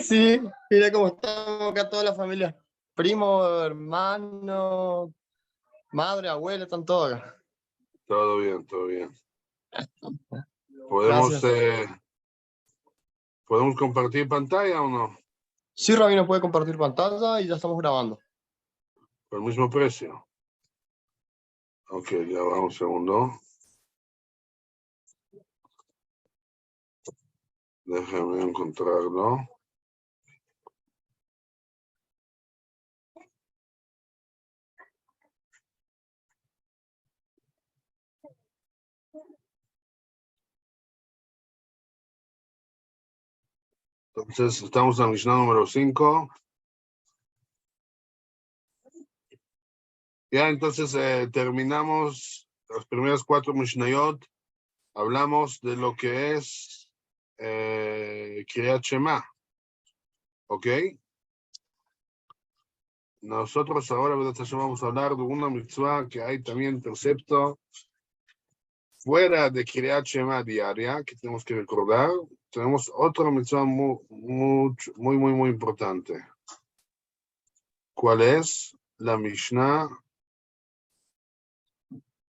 Sí, mira cómo estamos acá toda la familia. Primo, hermano, madre, abuela, están todos acá. Todo bien, todo bien. ¿Podemos, Gracias. ¿podemos compartir pantalla o no? Sí, Rabino puede compartir pantalla y ya estamos grabando. ¿Por el mismo precio? Ok, ya va un segundo. Déjame encontrarlo. Entonces, estamos en la Mishnah número 5. Ya, entonces terminamos las primeras 4 Mishnayot. Hablamos de lo que es Kriyat Shema. ¿Ok? Nosotros ahora vamos a hablar de una mitzvah que hay también precepto fuera de Kriyat Shema diaria, que tenemos que recordar. Tenemos otra mitzvah muy importante. ¿Cuál es? La Mishnah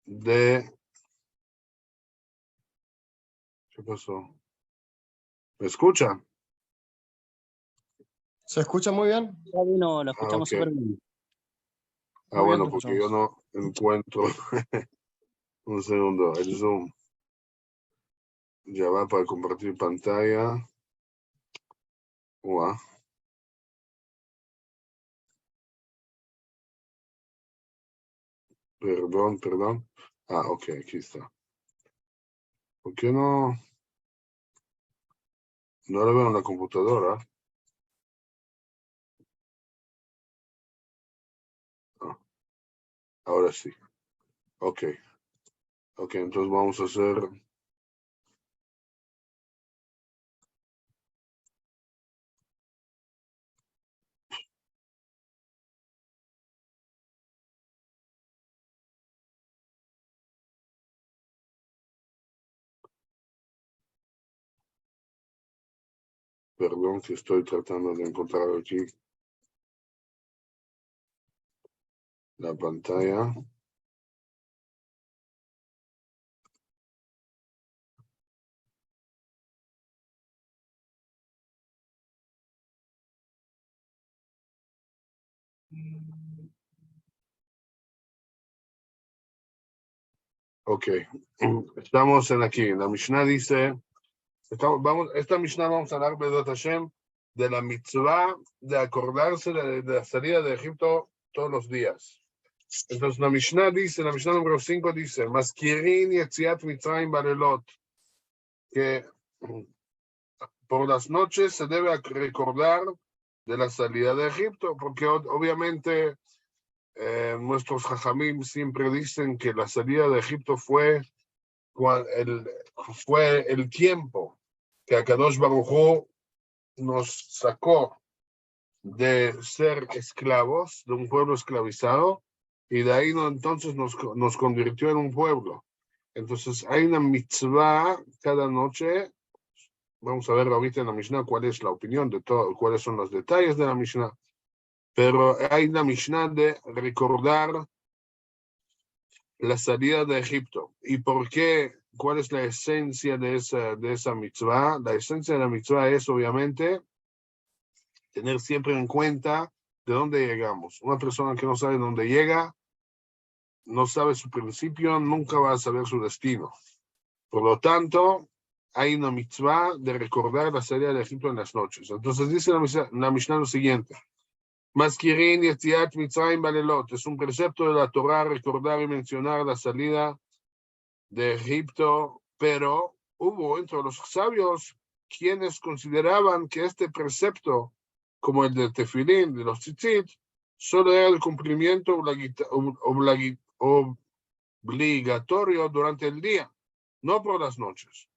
de... ¿Qué pasó? ¿Me escuchan? ¿Se escucha muy bien? No, lo escuchamos Ok. súper bien. Muy bien, Bueno, te porque escuchamos. yo no encuentro... Un segundo, el Zoom. Ya va para compartir pantalla. Uah. Perdón. Ah, ok, aquí está. ¿Por qué no lo veo en la computadora? Ah, ahora sí. Ok, entonces vamos a hacer... Perdón que estoy tratando de encontrar aquí la pantalla. Ok, estamos aquí. La Mishnah dice, esta Mishnah vamos a hablar, Be'ezrat Hashem, de la mitzvah de acordarse de la salida de Egipto todos los días. Entonces la Mishnah número 5 dice, Maskirin Yetziat Mitzrayim Barelot, que por las noches se debe recordar de la salida de Egipto, porque obviamente nuestros Jajamim siempre dicen que la salida de Egipto fue el tiempo que Akadosh Baruj Hu nos sacó de ser esclavos, de un pueblo esclavizado, y de ahí entonces nos convirtió en un pueblo. Entonces hay una mitzvah cada noche. Vamos a ver ahorita en la Mishnah cuál es la opinión de todo, cuáles son los detalles de la Mishnah. Pero hay una Mishnah de recordar la salida de Egipto. ¿Y por qué? ¿Cuál es la esencia de esa mitzvah? La esencia de la mitzvah es, obviamente, tener siempre en cuenta de dónde llegamos. Una persona que no sabe dónde llega, no sabe su principio, nunca va a saber su destino. Por lo tanto, hay una mitzvah de recordar la salida de Egipto en las noches. Entonces dice la Mishnah lo siguiente. Maskirin Yetziat Mitzrayim Balelot. Es un precepto de la Torah recordar y mencionar la salida de Egipto, pero hubo entre los sabios quienes consideraban que este precepto, como el de Tefilín, de los tzitzit, solo era el cumplimiento obligatorio durante el día, no por las noches.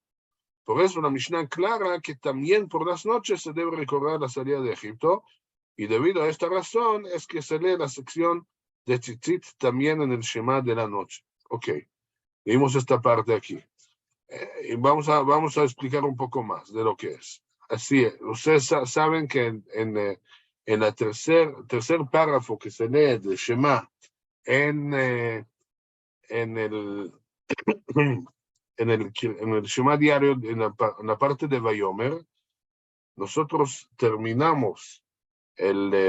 Por eso la Mishnah aclara que también por las noches se debe recordar la salida de Egipto, y debido a esta razón es que se lee la sección de Tzitzit también en el Shema de la noche. Ok, vimos esta parte aquí. Y vamos a explicar un poco más de lo que es. Así es, ustedes saben que en el tercer párrafo que se lee del Shema en el Shema diario, en la parte de Vayomer, nosotros terminamos el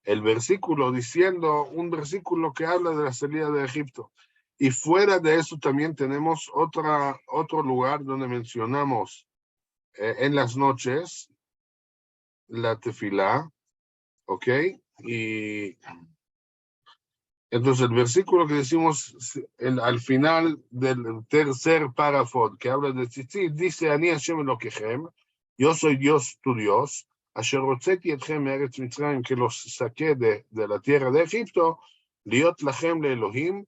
versículo diciendo un versículo que habla de la salida de Egipto. Y fuera de eso también tenemos otro lugar donde mencionamos en las noches la tefilá, ¿ok? Y entonces el versículo que decimos al final del tercer párrafo que habla de Tzitzit, dice, Ani Hashem Elokechem, yo soy Dios tu Dios, Asher hotzeti etchem me'eretz Mitzrayim, que los saqué de la tierra de Egipto, liot lachem leElohim,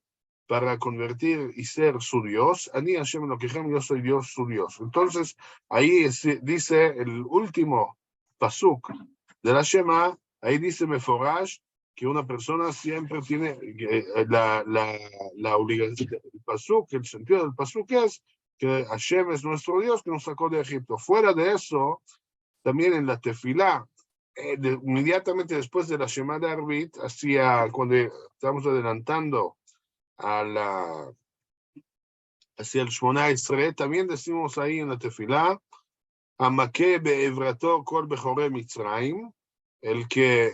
para convertir y ser su Dios, Ani Hashem Elokechem, yo soy Dios su Dios. Entonces, ahí dice el último pasuk de la Shema, ahí dice Meforash, que una persona siempre tiene la obligación, el sentido del pasuk es que Hashem es nuestro Dios que nos sacó de Egipto. Fuera de eso, también en la tefilá, inmediatamente después de la Shema de Arbit, cuando estamos adelantando hacia el Shmona Esrei, también decimos ahí en la tefilá, Amake be'evrato kol bechorei Mitzrayim, el que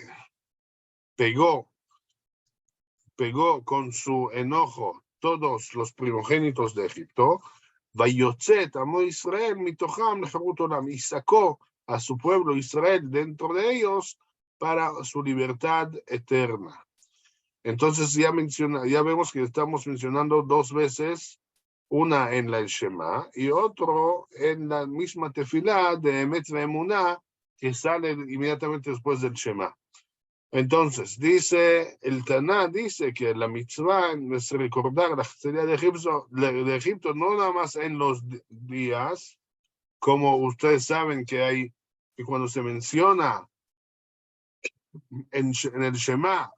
pegó con su enojo todos los primogénitos de Egipto, Vayotzet amo Israel mitocham lecherut olam, y sacó a su pueblo Israel dentro de ellos para su libertad eterna. Entonces ya vemos que estamos mencionando dos veces, una en la Shema y otro en la misma tefilá de Emet ve'emuná que sale inmediatamente después del Shema. Entonces, el Taná dice que la mitzvah es recordar la salida de Egipto no nada más en los días, como ustedes saben que cuando se menciona en el Shema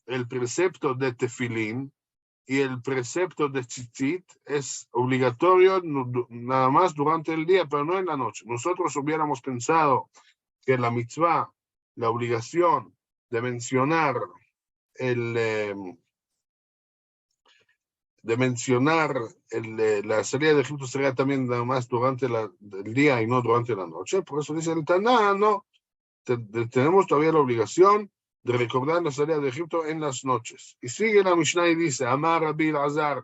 el precepto de Tefilín y el precepto de Tzitzit es obligatorio nada más durante el día, pero no en la noche. Nosotros hubiéramos pensado que la mitzvah, la obligación de mencionar la salida de Egipto sería también nada más durante el día y no durante la noche. Por eso dice el Taná, no, tenemos todavía la obligación de recordar la salida de Egipto en las noches. Y sigue la Mishnah y dice, Amar Rabbi Elazar,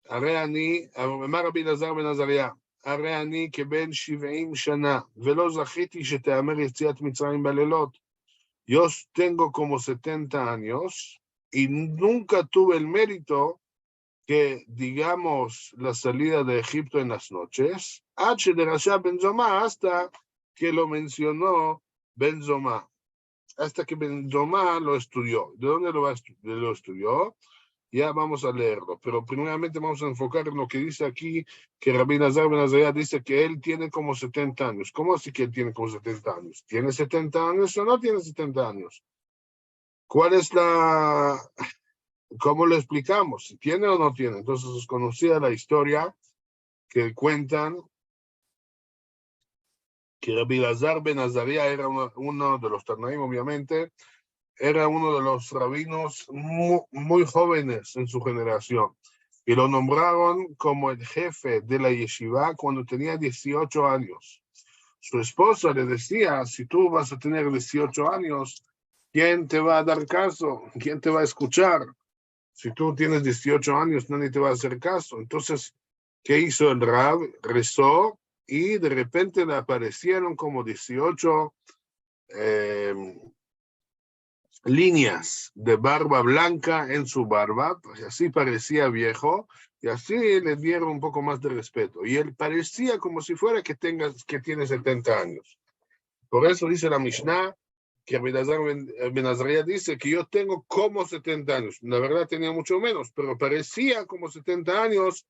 Amar Rabbi Elazar ben Azariah, הרי אני כבן 70 שנה, ולא זכיתי שתאמר יציאת מצרים בלילות. Yo tengo como 70 años y nunca tuve el mérito que digamos la salida de Egipto en las noches, hasta que lo mencionó Ben Zoma, hasta que Ben Zoma lo estudió. ¿De dónde lo estudió? Ya vamos a leerlo, pero primeramente vamos a enfocar en lo que dice aquí, que Rabbi Elazar ben Azariah dice que él tiene como 70 años. ¿Cómo así que él tiene como 70 años? ¿Tiene 70 años o no tiene 70 años? ¿Cómo lo explicamos? ¿Si tiene o no tiene? Entonces es conocida la historia que cuentan que Rabbi Elazar ben Azariah era uno de los Tanaim, obviamente, era uno de los rabinos muy jóvenes en su generación y lo nombraron como el jefe de la yeshiva cuando tenía 18 años. Su esposa le decía, si tú vas a tener 18 años, ¿quién te va a dar caso? ¿Quién te va a escuchar? Si tú tienes 18 años, nadie te va a hacer caso. Entonces, ¿qué hizo el Rab? Rezó y de repente le aparecieron como 18 líneas de barba blanca en su barba, pues así parecía viejo, y así le dieron un poco más de respeto. Y él parecía como si fuera que tiene 70 años. Por eso dice la Mishnah que Elazar ben Azariah dice que yo tengo como 70 años. La verdad tenía mucho menos, pero parecía como 70 años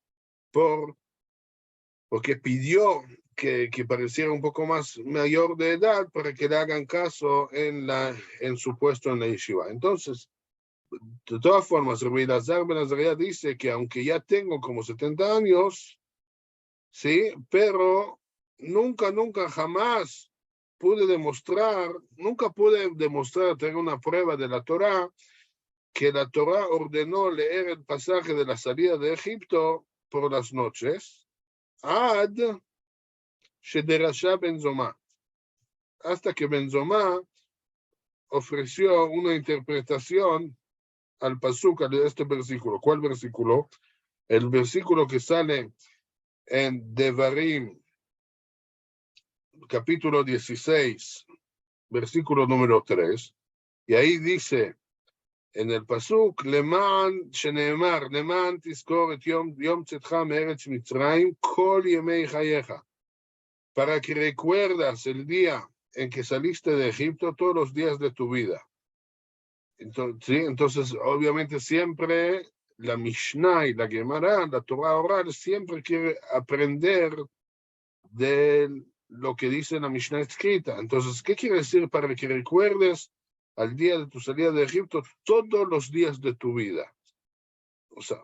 porque pidió que pareciera un poco más mayor de edad para que le hagan caso en su puesto en la yeshiva. Entonces, de todas formas, Elazar ben Azariah dice que aunque ya tengo como 70 años, sí, pero nunca, jamás nunca pude demostrar, tener una prueba de la Torá, que la Torá ordenó leer el pasaje de la salida de Egipto por las noches, ad shederasha Ben Zoma, hasta que Ben Zoma ofreció una interpretación al pasuk de este versículo. ¿Cuál versículo? El versículo que sale en Devarim, capítulo 16, versículo número 3, y ahí dice en el pasuk, Leman sheneemar, Leman tizkor et yom tzetcha me'eretz Mitzrayim, kol yemei chayecha, para que recuerdas el día en que saliste de Egipto todos los días de tu vida. Entonces, ¿sí? Entonces, obviamente siempre la Mishnah y la Gemara, la Torah oral, siempre quiere aprender de lo que dice la Mishnah escrita. Entonces, ¿qué quiere decir? Para que recuerdes al día de tu salida de Egipto todos los días de tu vida. O sea,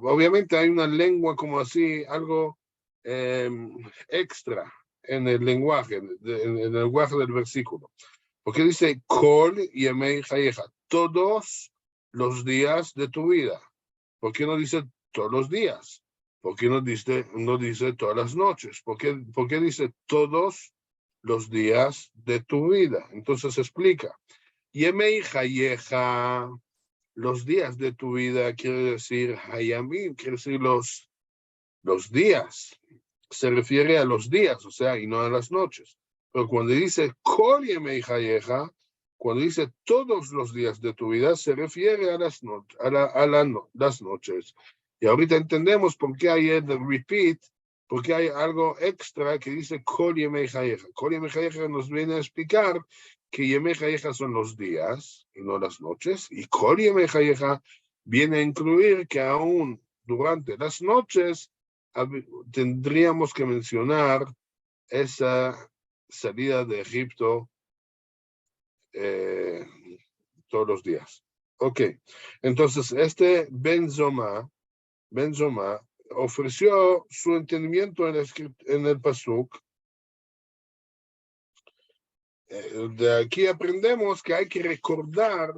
obviamente hay una lengua como así, algo extra en el lenguaje, en el lenguaje del versículo. Porque dice, Kol Yemei Chayecha, todos los días de tu vida. ¿Por qué no dice todos los días? ¿Por qué no dice todas las noches? ¿Por qué dice todos los días de tu vida? Entonces explica. Yemei Chayecha, los días de tu vida quiere decir Hayamim, quiere decir los días. Se refiere a los días, o sea, y no a las noches. Pero cuando dice Kol Yemei Chayecha, cuando dice todos los días de tu vida, se refiere a las noches. Y ahorita entendemos por qué hay el repeat, porque hay algo extra que dice Kol Yemei Chayecha. Kol Yemei Chayecha nos viene a explicar que Yemei Chayecha son los días y no las noches, y Kol Yemei Chayecha viene a incluir que aún durante las noches tendríamos que mencionar esa salida de Egipto todos los días. Ok, entonces este Ben Zoma ofreció su entendimiento en el pasuk. De aquí aprendemos que hay que recordar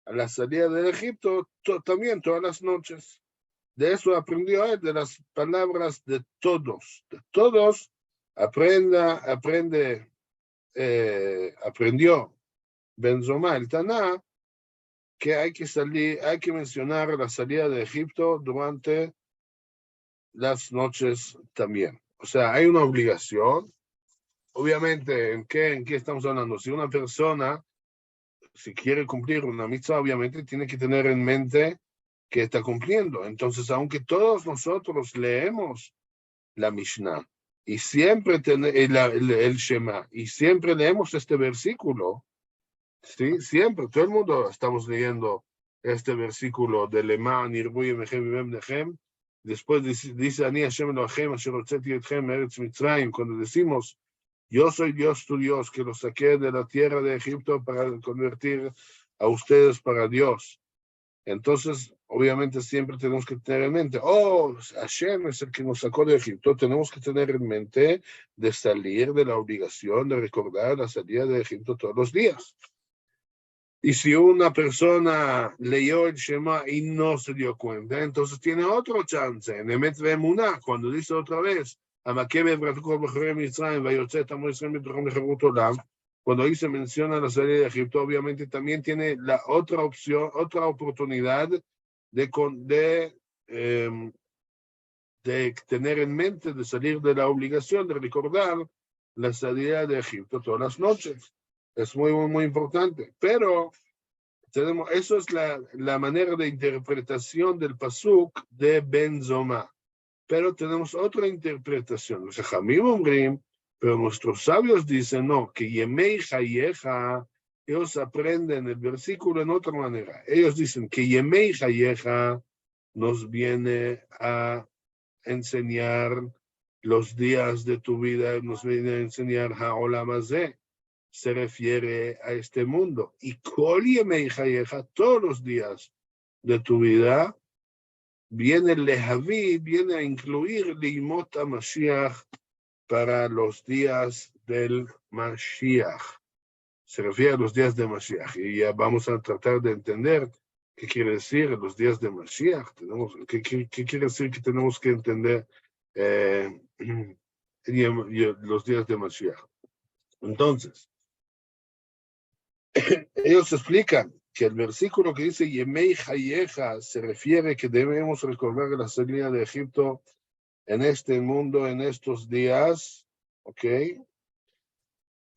a la salida de Egipto también todas las noches. De eso aprendió él, de las palabras de todos. De todos aprendió Ben Zoma, el Taná, que hay que mencionar la salida de Egipto durante las noches también. O sea, hay una obligación. Obviamente, ¿en qué estamos hablando? Si una persona, si quiere cumplir una mitzvah, obviamente tiene que tener en mente que está cumpliendo. Entonces, aunque todos nosotros leemos la Mishnah y siempre el Shema y siempre leemos este versículo, ¿sí? Siempre, todo el mundo estamos leyendo este versículo de Leman, Irbuy, Mechem, Mem, Nechem. Después dice, Ani Hashem Elohim, Asher hotzeti etchem Eretz Mitzrayim, cuando decimos, yo soy Dios tu Dios, que los saqué de la tierra de Egipto para convertir a ustedes para Dios. Entonces, obviamente siempre tenemos que tener en mente, Hashem es el que nos sacó de Egipto, tenemos que tener en mente de salir de la obligación de recordar la salida de Egipto todos los días. Y si una persona leyó el Shema y no se dio cuenta, entonces tiene otro chance. En Emet Ve'emunah, cuando dice otra vez, cuando ahí se menciona la salida de Egipto, obviamente también tiene la otra opción, otra oportunidad de tener en mente, de salir de la obligación de recordar la salida de Egipto todas las noches. Es muy, muy, muy importante. Pero eso es la manera de interpretación del pasuk de Ben Zoma. Pero tenemos otra interpretación. Los Jajamim Omrim, pero nuestros sabios dicen, no, que Yemei Chayecha ellos aprenden el versículo en otra manera. Ellos dicen que Yemei Hayeja nos viene a enseñar los días de tu vida, nos viene a enseñar Ha'olam Hazeh, se refiere a este mundo. Y Kol Yemei Hayeja, todos los días de tu vida, viene Lehavi, viene a incluir Limot HaMashiach para los días del Mashiach. Se refiere a los días de Mashiach. Y ya vamos a tratar de entender qué quiere decir los días de Mashiach. ¿Qué quiere decir que tenemos que entender los días de Mashiach? Entonces, ellos explican que el versículo que dice Yemei Hayeja se refiere que debemos recordar la salida de Egipto en este mundo, en estos días, ¿ok?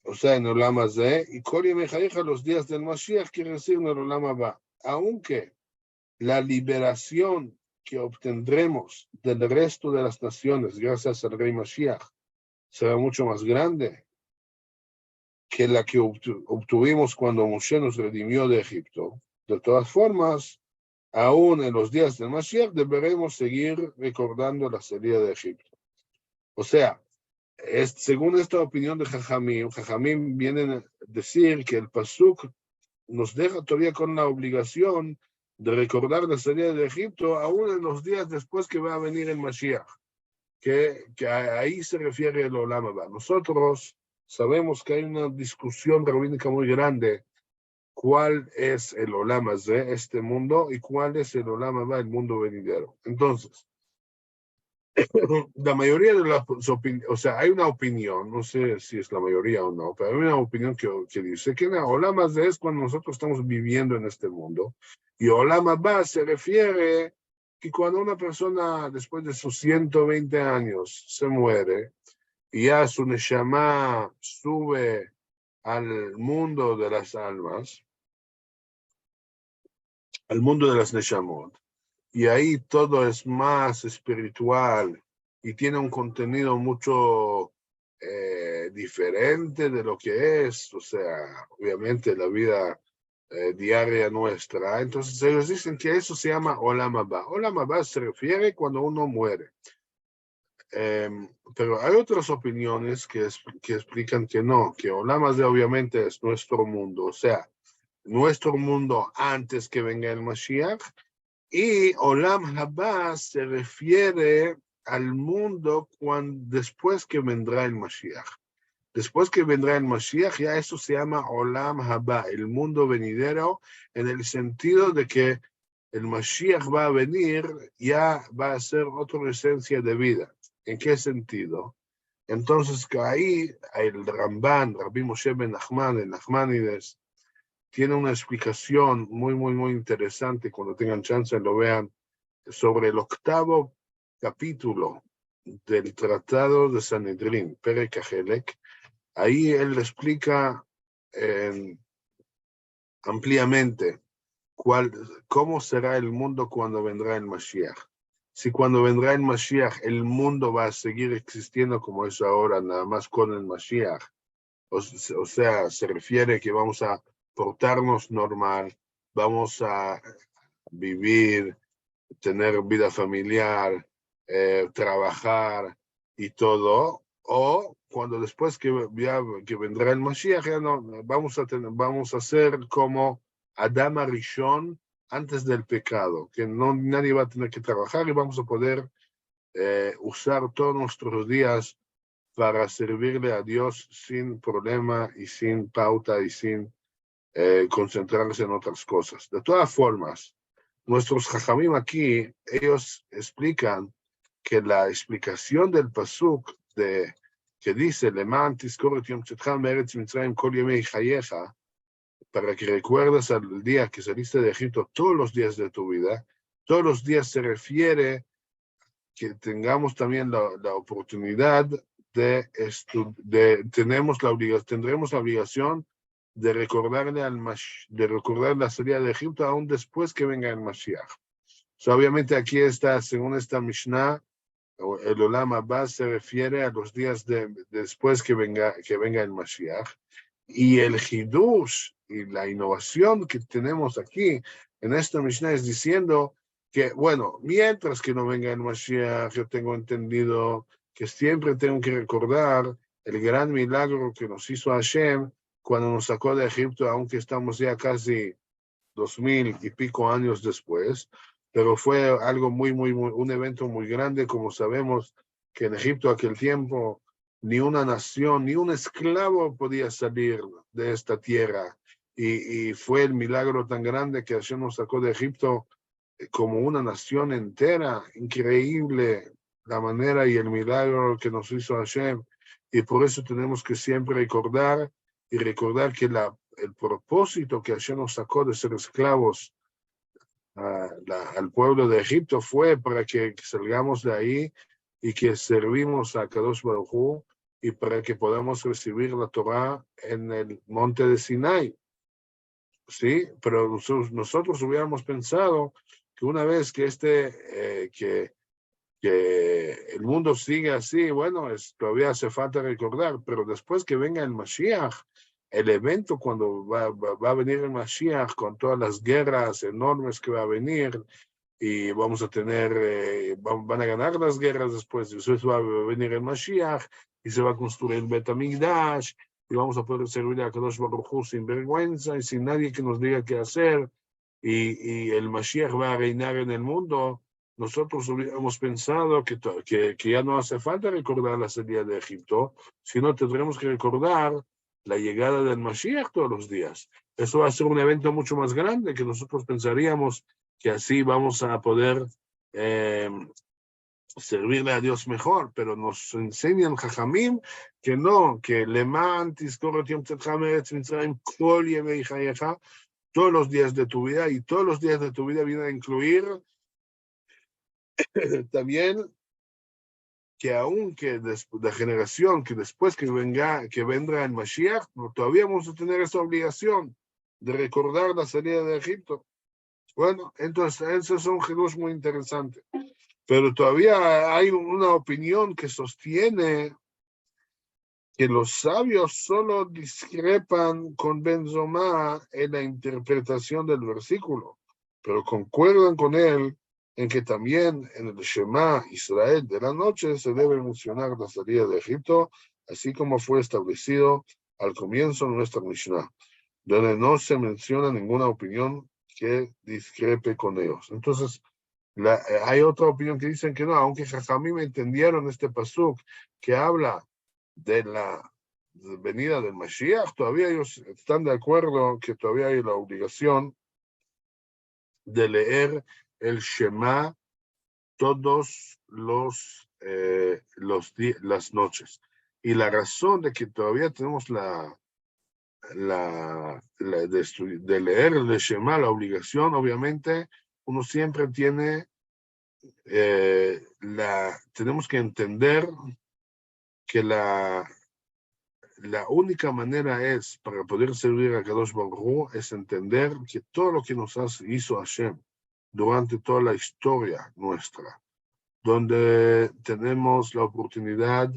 O sea, en Olam Hazeh, y Kol Yemei Hayeja, los días del Mashiach, quiere decir en el Olam Haba. Aunque la liberación que obtendremos del resto de las naciones, gracias al Rey Mashiach, será mucho más grande que la que obtuvimos cuando Moshe nos redimió de Egipto. De todas formas, aún en los días del Mashiach deberemos seguir recordando la salida de Egipto. O sea, según esta opinión de Jajamim vienen a decir que el Pasuk nos deja todavía con la obligación de recordar la salida de Egipto aún en los días después que va a venir el Mashiach, que ahí se refiere el Olam Haba. Nosotros sabemos que hay una discusión rabínica muy grande, cuál es el Olam Hazeh, este mundo, y cuál es el Olam Haba, el mundo venidero. Entonces, la mayoría de las opiniones, o sea, hay una opinión, no sé si es la mayoría o no, pero hay una opinión que dice que el Olam Hazeh es cuando nosotros estamos viviendo en este mundo, y Olam Haba se refiere que cuando una persona después de sus 120 años se muere, y ya su neshama sube al mundo de las almas, al mundo de las neshamot, y ahí todo es más espiritual y tiene un contenido mucho diferente de lo que es, o sea, obviamente la vida diaria nuestra. Entonces ellos dicen que eso se llama Olam Haba. Olam Haba se refiere cuando uno muere. Pero hay otras opiniones que explican que no, que Olam Hazeh obviamente es nuestro mundo, o sea, nuestro mundo antes que venga el Mashiach, y Olam Haba se refiere al mundo después que vendrá el Mashiach. Después que vendrá el Mashiach, ya eso se llama Olam Haba, el mundo venidero, en el sentido de que el Mashiach va a venir, ya va a ser otra esencia de vida. ¿En qué sentido? Entonces, que ahí el Ramban, Rabbi Moshe ben Nachman, el Nachmanides, tiene una explicación muy, muy, muy interesante, cuando tengan chance lo vean, sobre el 8º capítulo del Tratado de Sanedrín, Perek HaChelek. Ahí él explica ampliamente cómo será el mundo cuando vendrá el Mashiach. Si cuando vendrá el Mashiach el mundo va a seguir existiendo como es ahora, nada más con el Mashiach, o sea, se refiere que vamos a portarnos normal, vamos a vivir, tener vida familiar, trabajar y todo, o cuando después que vendrá el Mashiach, ya no, vamos a ser como Adam Arishon antes del pecado, que nadie va a tener que trabajar y vamos a poder usar todos nuestros días para servirle a Dios sin problema y sin pauta y sin concentrarse en otras cosas. De todas formas, nuestros jajamim aquí, ellos explican que la explicación del pasuk que dice Leman tizkoret yom tzatcha me'eretz Mitzrayim kol yemei chayecha, para que recuerdes al día que saliste de Egipto todos los días de tu vida, todos los días se refiere que tengamos también la oportunidad tendremos la obligación de recordar la salida de Egipto aún después que venga el Mashiach. Obviamente aquí está, según esta Mishnah, el Olam Haba se refiere a los días después que venga el Mashiach. Y el Hidush y la innovación que tenemos aquí en esta Mishnah es diciendo que, bueno, mientras que no venga el Mashiach, yo tengo entendido que siempre tengo que recordar el gran milagro que nos hizo Hashem cuando nos sacó de Egipto, aunque estamos ya casi 2000 y pico años después, pero fue algo muy, un evento muy grande, como sabemos que en Egipto aquel tiempo ni una nación, ni un esclavo podía salir de esta tierra, y fue el milagro tan grande que Hashem nos sacó de Egipto como una nación entera, increíble la manera y el milagro que nos hizo Hashem, y por eso tenemos que siempre recordar que el propósito que Hashem nos sacó de ser esclavos al pueblo de Egipto fue para que salgamos de ahí y que servimos a Kadosh Baruj Hu y para que podamos recibir la Torah en el monte de Sinai. Sí, pero nosotros hubiéramos pensado que una vez que que el mundo sigue así, bueno, todavía hace falta recordar, pero después que venga el Mashiach, el evento cuando va a venir el Mashiach con todas las guerras enormes que va a venir, y vamos a tener, van a ganar las guerras después va a venir el Mashiach, y se va a construir el Bet HaMikdash, y vamos a poder servir a Kadosh Baruj Hu sin vergüenza y sin nadie que nos diga qué hacer, y el Mashiach va a reinar en el mundo. Nosotros hubiéramos pensado que ya no hace falta recordar la salida de Egipto, sino tendremos que recordar la llegada del Mashiach todos los días. Eso va a ser un evento mucho más grande que nosotros pensaríamos que así vamos a poder servirle a Dios mejor, pero nos enseñan Jajamim que no, que Leman Tizkoret Yom Tzedcha Meretz Mitzrayim Kol Yemei Chayecha, todos los días de tu vida, y todos los días de tu vida viene a incluir también que aunque la generación que después que vendrá el Mashiach, todavía vamos a tener esa obligación de recordar la salida de Egipto. Bueno, entonces ese es un hidush muy interesante. Pero todavía hay una opinión que sostiene que los sabios solo discrepan con Ben Zomá en la interpretación del versículo, pero concuerdan con él en que también en el Shema Israel de la noche se debe mencionar la salida de Egipto, así como fue establecido al comienzo de nuestra Mishnah, donde no se menciona ninguna opinión que discrepe con ellos. Entonces, hay otra opinión que dicen que no, aunque Jajamim entendieron este pasuk que habla de la venida del Mashiach, todavía ellos están de acuerdo que todavía hay la obligación de leer el Shema todos las noches. Y la razón de que todavía tenemos de leer el Shema, la obligación, obviamente, uno siempre tiene, tenemos que entender que la única manera para poder servir a Kadosh Baruj Hu es entender que todo lo que nos hizo Hashem durante toda la historia nuestra, donde tenemos la oportunidad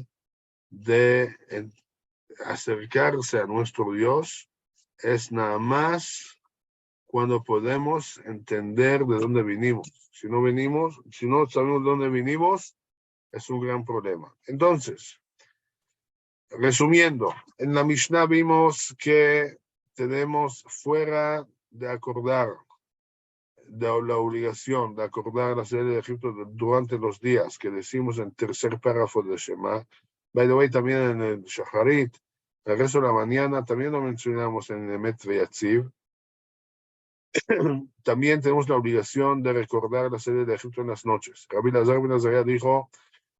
de acercarse a nuestro Dios, es nada más cuando podemos entender de dónde vinimos. Si no sabemos de dónde vinimos, es un gran problema. Entonces, resumiendo, en la Mishnah vimos que tenemos fuera de acordar de la obligación de acordar la salida de Egipto durante los días que decimos en el tercer párrafo de Shema. By the way, también en el Shacharit, el resto de la mañana, también lo mencionamos en el Emet Veyatziv. También tenemos la obligación de recordar la salida de Egipto en las noches. Rabbi Lazar ben Azariah dijo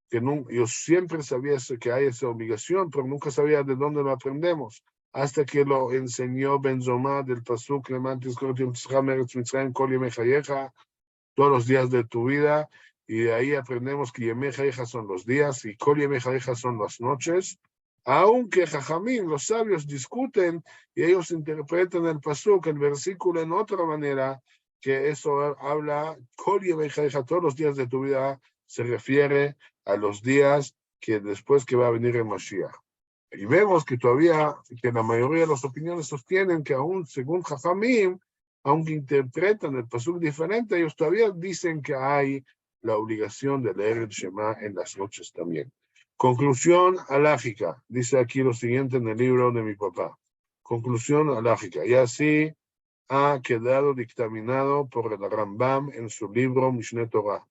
que yo siempre sabía que hay esa obligación, pero nunca sabía de dónde lo aprendemos, hasta que lo enseñó Ben Zomá del pasuk Leman Tizkoret Yom Tzedcha Meretz Mitzrayim Kol Yemei Chayecha, todos los días de tu vida, y de ahí aprendemos que Yemei Chayecha son los días y Kol Yemei Chayecha son las noches, aunque Jajamim, los sabios, discuten y ellos interpretan el pasuk, el versículo, en otra manera, que eso habla Kol Yemei Chayecha, todos los días de tu vida, se refiere a los días que después que va a venir el Mashiach. Y vemos que todavía, que la mayoría de las opiniones sostienen que aún según Jajamim, aunque interpretan el pasuk diferente, ellos todavía dicen que hay la obligación de leer el Shema en las noches también. Conclusión alágica, dice aquí lo siguiente en el libro de mi papá. Conclusión alágica, y así ha quedado dictaminado por el Rambam en su libro Mishneh Torah.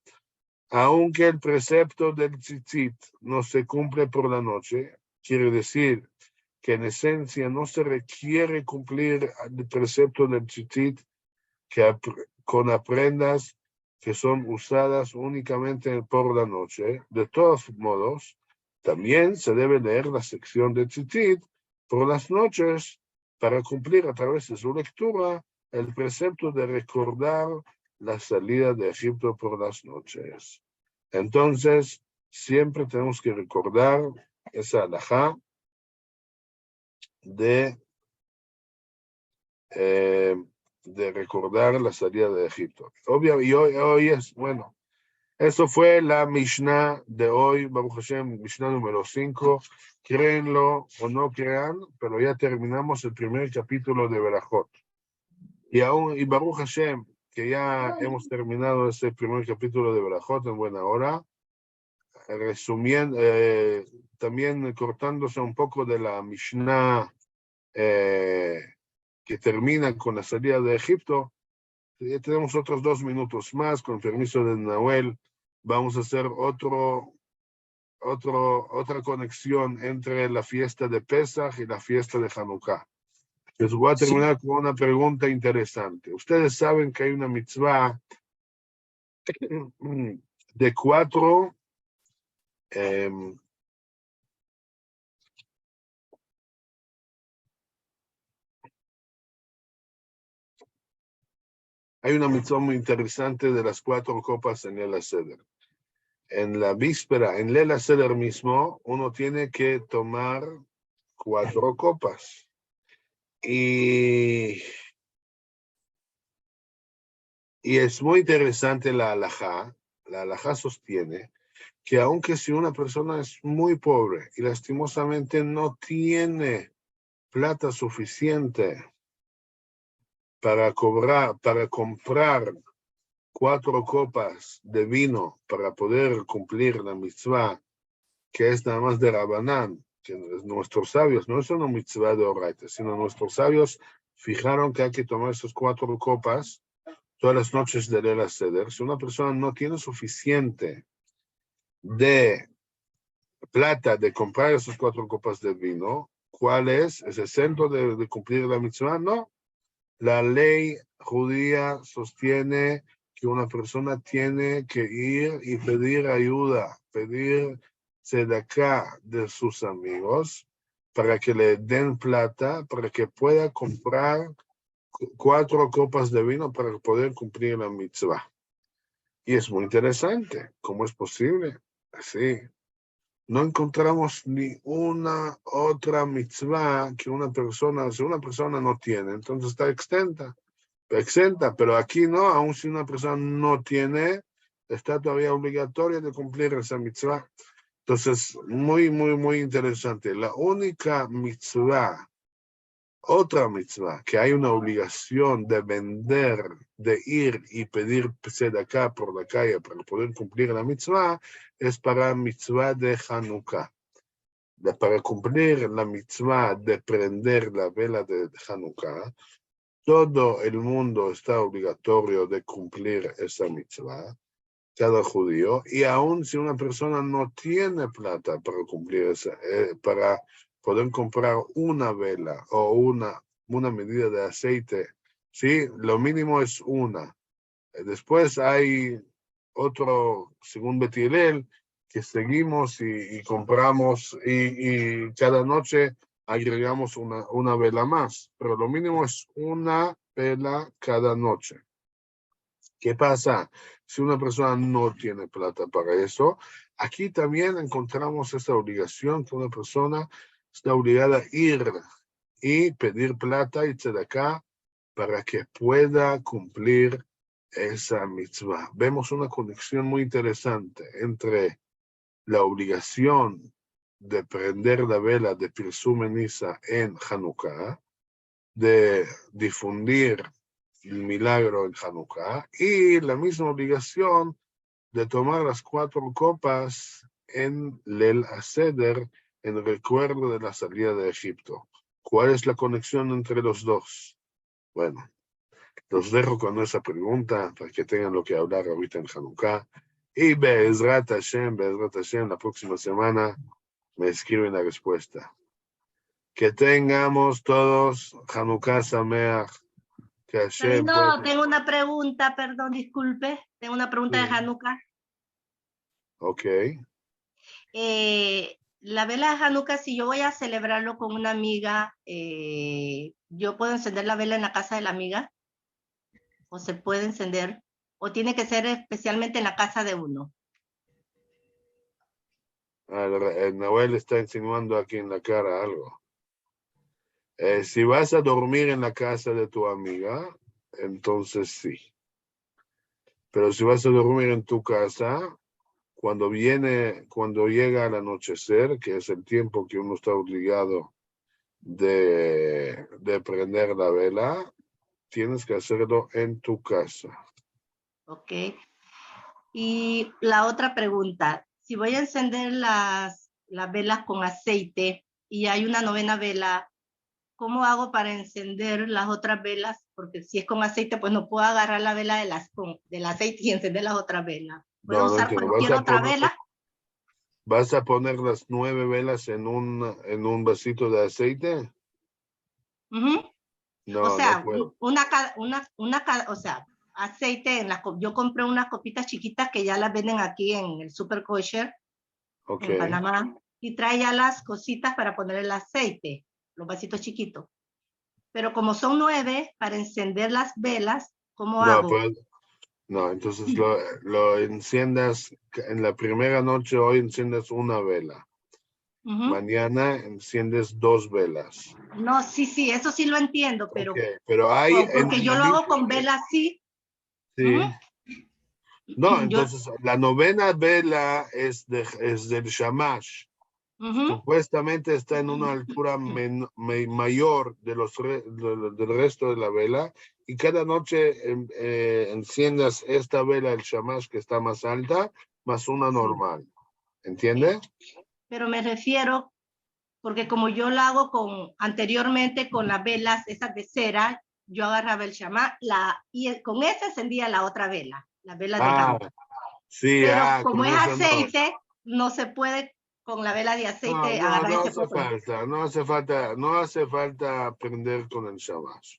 Aunque el precepto del tzitzit no se cumple por la noche, quiere decir que en esencia no se requiere cumplir el precepto del tzitzit con aprendas que son usadas únicamente por la noche. De todos modos, también se debe leer la sección de tzitzit por las noches para cumplir a través de su lectura el precepto de recordar la salida de Egipto por las noches. Entonces, siempre tenemos que recordar esa alajá de recordar la salida de Egipto. Obvio, y hoy es, bueno, eso fue la Mishnah de hoy, Baruch Hashem, Mishnah número 5. Créenlo o no crean, pero ya terminamos el primer capítulo de Berajot. Y Baruch Hashem, que ya hemos terminado ese primer capítulo de Berajot en buena hora, resumiendo, también cortándose un poco de la Mishnah que termina con la salida de Egipto. Ya tenemos otros 2 minutos más, con permiso de Nahuel. Vamos a hacer otra conexión entre la fiesta de Pesach y la fiesta de Hanukkah. Les voy a terminar con una pregunta interesante. Ustedes saben que hay una mitzvah de 4 hay una mitzvah muy interesante de las 4 copas en el Seder. En la víspera, en Leil HaSeder mismo, uno tiene que tomar 4 copas. Y es muy interesante la halajá. La halajá sostiene que aunque si una persona es muy pobre y lastimosamente no tiene plata suficiente para comprar 4 copas de vino para poder cumplir la mitzvah, que es nada más de Rabanán, que nuestros sabios, no es una mitzvah de Oraita, sino nuestros sabios fijaron que hay que tomar esas 4 copas todas las noches de Leil HaSeder. Si una persona no tiene suficiente de plata de comprar esas 4 copas de vino, ¿cuál es? ¿Es el centro de cumplir la mitzvah? No. La ley judía sostiene que una persona tiene que ir y pedir ayuda, pedir tzedakah de sus amigos para que le den plata, para que pueda comprar 4 copas de vino para poder cumplir la mitzvah. Y es muy interesante. ¿Cómo es posible? Así. No encontramos ni una otra mitzvah que una persona, si una persona no tiene, entonces está exenta, pero aquí no, aun si una persona no tiene, está todavía obligatoria de cumplir esa mitzvah. Entonces, muy, muy, muy interesante. La única mitzvah, otra mitzvah, que hay una obligación de vender, de ir y pedir tzedakah por la calle para poder cumplir la mitzvah, es para mitzvah de Hanukkah. Para cumplir la mitzvah de prender la vela de Hanukkah, todo el mundo está obligatorio de cumplir esa mitzvah, cada judío, y aun si una persona no tiene plata para cumplir esa, para poder comprar una vela o una medida de aceite, ¿sí? Lo mínimo es una. Después hay otro, según Beth Hillel, que seguimos y compramos y cada noche agregamos una vela más, pero lo mínimo es una vela cada noche. ¿Qué pasa si una persona no tiene plata para eso? Aquí también encontramos esta obligación que una persona está obligada a ir y pedir plata y tzedakah para que pueda cumplir esa mitzvah. Vemos una conexión muy interesante entre la obligación de prender la vela de Pirsum Nisa en Hanukkah, de difundir el milagro en Hanukkah, y la misma obligación de tomar las 4 copas en Leil HaSeder, en recuerdo de la salida de Egipto. ¿Cuál es la conexión entre los dos? Bueno, los dejo con esa pregunta para que tengan lo que hablar ahorita en Hanukkah. Y Be'ezrat Hashem, la próxima semana me escriben la respuesta. Que tengamos todos Hanukkah Sameach. Que Hashem No, tengo una pregunta, perdón, disculpe. Tengo una pregunta de Hanukkah. Ok. La vela de Hanukkah, si yo voy a celebrarlo con una amiga, ¿yo puedo encender la vela en la casa de la amiga? ¿O se puede encender? ¿O tiene que ser especialmente en la casa de uno? El Nahuel está insinuando aquí en la cara algo. Si vas a dormir en la casa de tu amiga, entonces sí. Pero si vas a dormir en tu casa, cuando llega el anochecer, que es el tiempo que uno está obligado de prender la vela, tienes que hacerlo en tu casa. Ok. Y la otra pregunta, si voy a encender las velas con aceite y hay una 9ª vela, ¿cómo hago para encender las otras velas? Porque si es con aceite, pues no puedo agarrar la vela del aceite y encender las otras velas. ¿Puedo usar cualquier otra vela? ¿Vas a poner las 9 velas en un vasito de aceite? No, o sea, no o sea, aceite yo compré unas copitas chiquitas que ya las venden aquí en el Super Kosher, en Panamá, y trae ya las cositas para poner el aceite, los vasitos chiquitos. Pero como son 9, para encender las velas, ¿cómo hago? No, entonces lo enciendas en la primera noche, hoy enciendes una vela. Mañana enciendes 2 velas. No, sí, eso sí lo entiendo, pero, pero hay... porque yo lo hago con velas, sí. Sí. No, entonces la 9ª vela es del Shamash. Supuestamente está en una altura mayor del resto de la vela, y cada noche enciendas esta vela, el Shamash, que está más alta, más una normal. ¿Entiendes? Pero me refiero, porque como yo lo hago anteriormente con las velas esas de cera, yo agarraba el Shamash y con esa encendía la otra vela, la vela de Hanukkah. Sí, pero como es aceite, no se puede con la vela de aceite agarrar no ese hace poco. falta, no hace falta prender con el Shamash.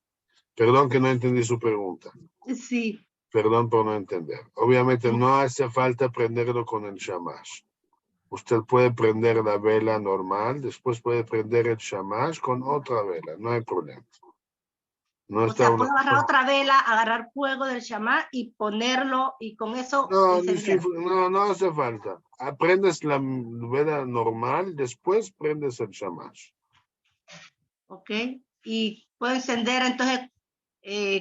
Perdón que no entendí su pregunta. Sí. Perdón por no entender. Obviamente no hace falta prenderlo con el Shamash. Usted puede prender la vela normal, después puede prender el Shamash con otra vela, no hay problema. O sea, puedo agarrar otra vela, agarrar fuego del Shamash y ponerlo, y con eso no hace falta. Prendes la vela normal, después prendes el Shamash. Ok, y puedo encender entonces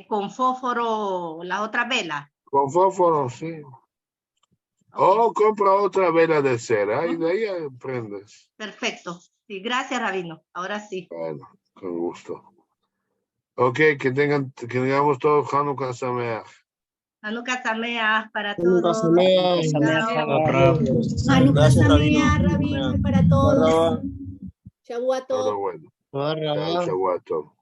con fósforo la otra vela. Con fósforo, sí. O compra otra vela de cera y de ahí prendes. Perfecto. Sí, gracias, Rabino. Ahora sí. Bueno, con gusto. Ok, que tengamos todos Hanukkah Sameach. Hanukkah Sameach para todos. Hanukkah Sameach, Rabino, para todos. Shavuot Tov. Todo bueno. Chau, Shavuot Tov.